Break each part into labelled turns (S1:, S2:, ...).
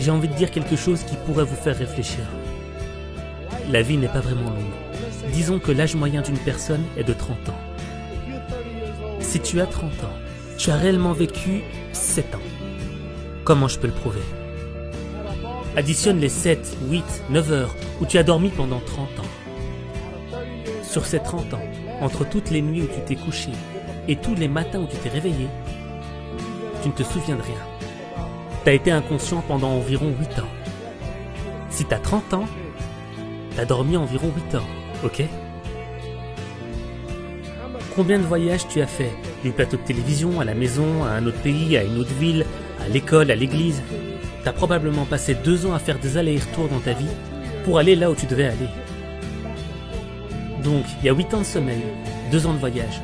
S1: j'ai envie de dire quelque chose qui pourrait vous faire réfléchir. La vie n'est pas vraiment longue. Disons que l'âge moyen d'une personne est de 30 ans. Si tu as 30 ans, tu as réellement vécu 7 ans. Comment je peux le prouver? Additionne les 7, 8, 9 heures où tu as dormi pendant 30 ans. Sur ces 30 ans, entre toutes les nuits où tu t'es couché et tous les matins où tu t'es réveillé, tu ne te souviens de rien. Tu as été inconscient pendant environ 8 ans. Si tu as 30 ans, tu as dormi environ 8 ans, ok? Combien de voyages tu as fait? Du plateau de télévision, à la maison, à un autre pays, à une autre ville, à l'école, à l'église. Tu as probablement passé 2 ans à faire des allers-retours dans ta vie pour aller là où tu devais aller. Donc, il y a 8 ans de sommeil, 2 ans de voyage,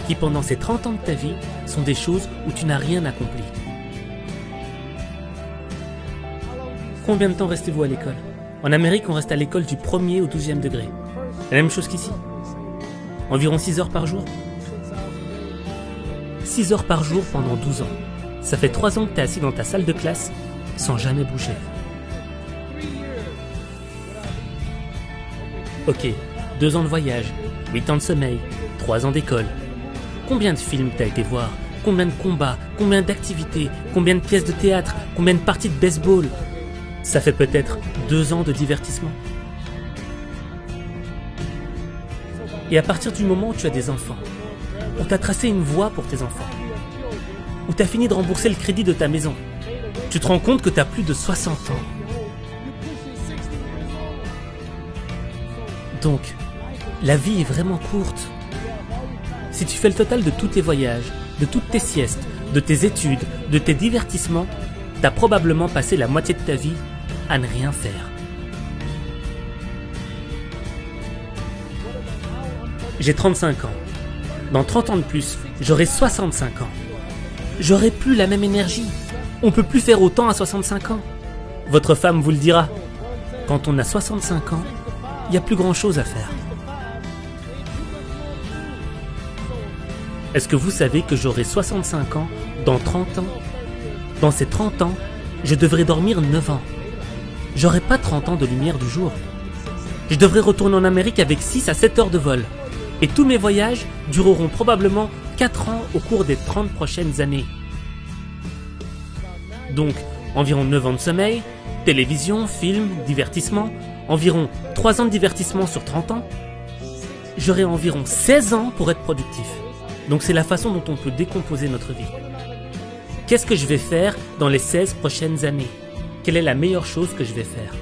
S1: qui pendant ces 30 ans de ta vie sont des choses où tu n'as rien accompli. Combien de temps restez-vous à l'école? En Amérique, on reste à l'école du 1er au 12e degré. La même chose qu'ici. Environ 6 heures par jour. 6 heures par jour pendant 12 ans. Ça fait 3 ans que tu es assis dans ta salle de classe sans jamais bouger. Ok, 2 ans de voyage, 8 ans de sommeil, 3 ans d'école. Combien de films t'as été voir? Combien de combats? Combien d'activités? Combien de pièces de théâtre? Combien de parties de baseball? Ça fait peut-être 2 ans de divertissement. Et à partir du moment où tu as des enfants, où tu as tracé une voie pour tes enfants, où tu as fini de rembourser le crédit de ta maison, tu te rends compte que tu as plus de 60 ans. Donc, la vie est vraiment courte. Si tu fais le total de tous tes voyages, de toutes tes siestes, de tes études, de tes divertissements, tu as probablement passé la moitié de ta vie à ne rien faire. J'ai 35 ans. Dans 30 ans de plus, j'aurai 65 ans. J'aurai plus la même énergie. On peut plus faire autant à 65 ans. Votre femme vous le dira. Quand on a 65 ans, il n'y a plus grand chose à faire. Est-ce que vous savez que j'aurai 65 ans dans 30 ans? Dans ces 30 ans, je devrais dormir 9 ans. J'aurai pas 30 ans de lumière du jour. Je devrais retourner en Amérique avec 6 à 7 heures de vol. Et tous mes voyages dureront probablement 4 ans au cours des 30 prochaines années. Donc, environ 9 ans de sommeil, télévision, films, divertissement, environ 3 ans de divertissement sur 30 ans. J'aurai environ 16 ans pour être productif. Donc c'est la façon dont on peut décomposer notre vie. Qu'est-ce que je vais faire dans les 16 prochaines années? Quelle est la meilleure chose que je vais faire?